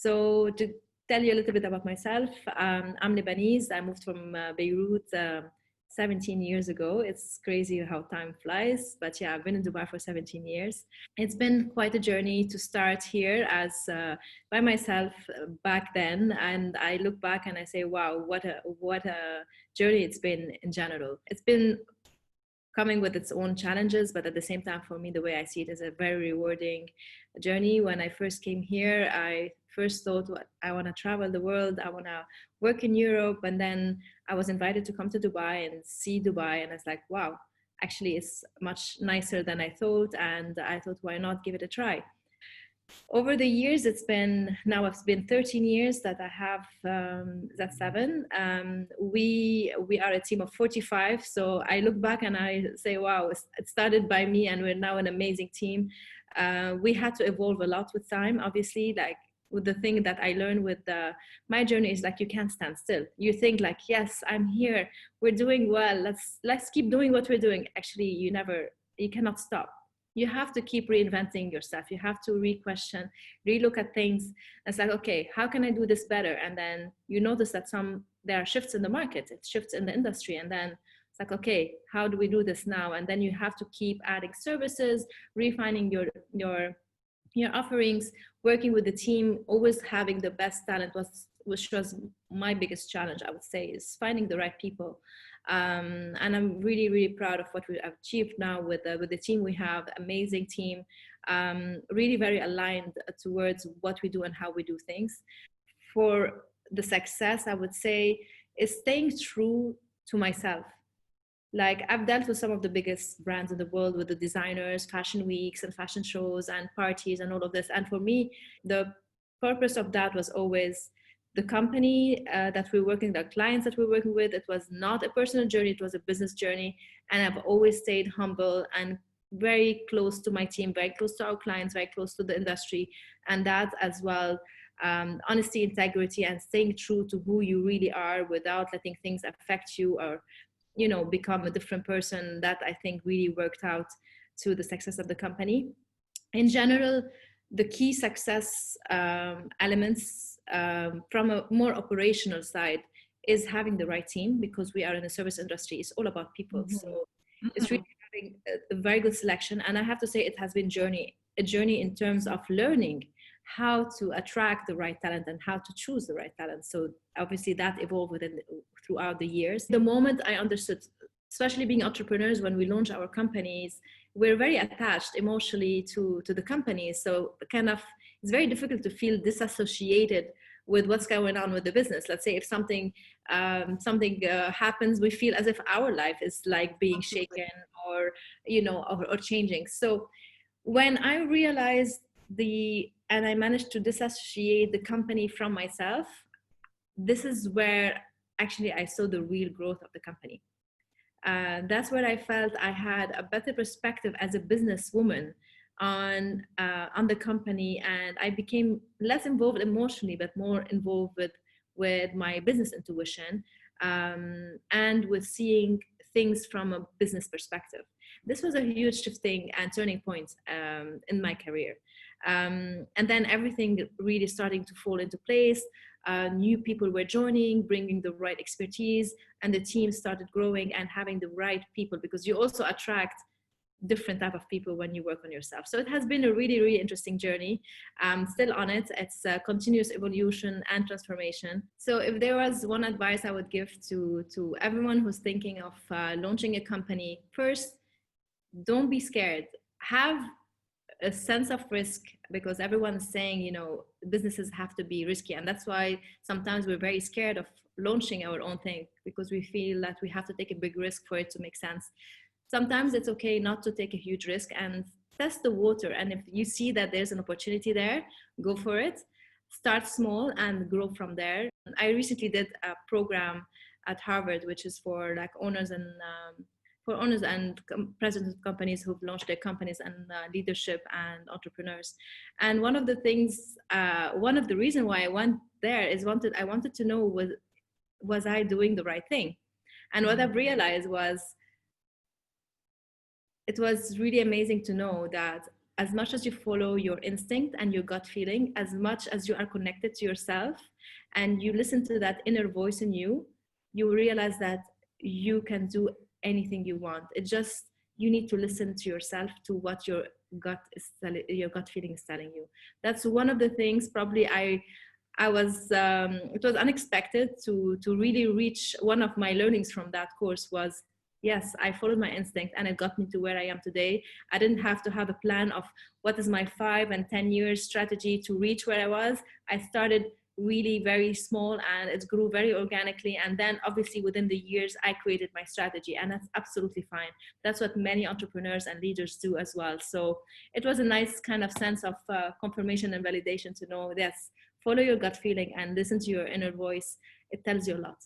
So to tell you a little bit about myself, I'm Lebanese. I moved from Beirut 17 years ago. It's crazy how time flies, but yeah, I've been in Dubai for 17 years. It's been quite a journey to start here as by myself back then, and I look back and I say, wow, what a journey it's been in general. It's been coming with its own challenges, but at the same time, for me, the way I see it is a very rewarding journey. When I first came here, I first thought, I want to travel the world, I want to work in Europe, and then I was invited to come to Dubai and see Dubai, and it's like, wow, actually it's much nicer than I thought, and I thought, why not give it a try? Over the years, it's been 13 years that I have, that's 7. We are a team of 45. So I look back and I say, wow, it started by me and we're now an amazing team. We had to evolve a lot with time, obviously, like with the thing that I learned with my journey is like, you can't stand still. You think like, yes, I'm here, we're doing well, let's keep doing what we're doing. Actually, you cannot stop. You have to keep reinventing yourself. You have to re-question, re-look at things. It's like, okay, how can I do this better? And then you notice that there are shifts in the market, it's shifts in the industry. And then it's like, okay, how do we do this now? And then you have to keep adding services, refining your offerings, working with the team, always having the best talent, which was my biggest challenge, I would say, is finding the right people. And I'm really, really proud of what we've achieved now with the team we have, amazing team, really very aligned towards what we do and how we do things. For the success, I would say, is staying true to myself. Like, I've dealt with some of the biggest brands in the world, with the designers, fashion weeks and fashion shows and parties and all of this. And for me, the purpose of that was always the company that we're working, the clients that we're working with. It was not a personal journey, it was a business journey. And I've always stayed humble and very close to my team, very close to our clients, very close to the industry. And that as well, honesty, integrity, and staying true to who you really are without letting things affect you or, you know, become a different person. That I think really worked out to the success of the company. In general, the key success elements from a more operational side is having the right team, because we are in the service industry. It's all about people. Mm-hmm. So it's really having a very good selection. And I have to say, it has been a journey in terms of learning how to attract the right talent and how to choose the right talent. So obviously that evolved throughout the years. The moment I understood, especially being entrepreneurs, when we launch our companies, we're very attached emotionally to the companies. So kind of, it's very difficult to feel disassociated with what's going on with the business. Let's say if something happens, we feel as if our life is like being shaken or, you know, or changing. So when I realized and I managed to disassociate the company from myself, this is where actually I saw the real growth of the company. That's where I felt I had a better perspective as a businesswoman on the company, and I became less involved emotionally, but more involved with my business intuition, and with seeing things from a business perspective. This was a huge shifting and turning point in my career. And then everything really starting to fall into place. New people were joining, bringing the right expertise, and the team started growing and having the right people, because you also attract different type of people when you work on yourself. So it has been a really, really interesting journey. Still on it. It's a continuous evolution and transformation. So if there was one advice I would give to everyone who's thinking of launching a company, first, don't be scared. Have a sense of risk, because everyone is saying, you know, businesses have to be risky. And that's why sometimes we're very scared of launching our own thing, because we feel that we have to take a big risk for it to make sense. Sometimes it's okay not to take a huge risk and test the water. And if you see that there's an opportunity there, go for it. Start small and grow from there. I recently did a program at Harvard, which is for like owners and presidents of companies who've launched their companies, and leadership and entrepreneurs. And one of the things, one of the reasons why I went there is I wanted to know, was I doing the right thing? And what I've realized was, it was really amazing to know that as much as you follow your instinct and your gut feeling, as much as you are connected to yourself and you listen to that inner voice in you, you realize that you can do anything you want. It just, you need to listen to yourself, to what your your gut feeling is telling you. That's one of the things probably I was, it was unexpected to really reach. One of my learnings from that course was, yes, I followed my instinct and it got me to where I am today. I didn't have to have a plan of what is my 5 and 10 years strategy to reach where I was. I started really very small and it grew very organically. And then obviously within the years, I created my strategy, and that's absolutely fine. That's what many entrepreneurs and leaders do as well. So it was a nice kind of sense of confirmation and validation to know, yes, follow your gut feeling and listen to your inner voice. It tells you a lot.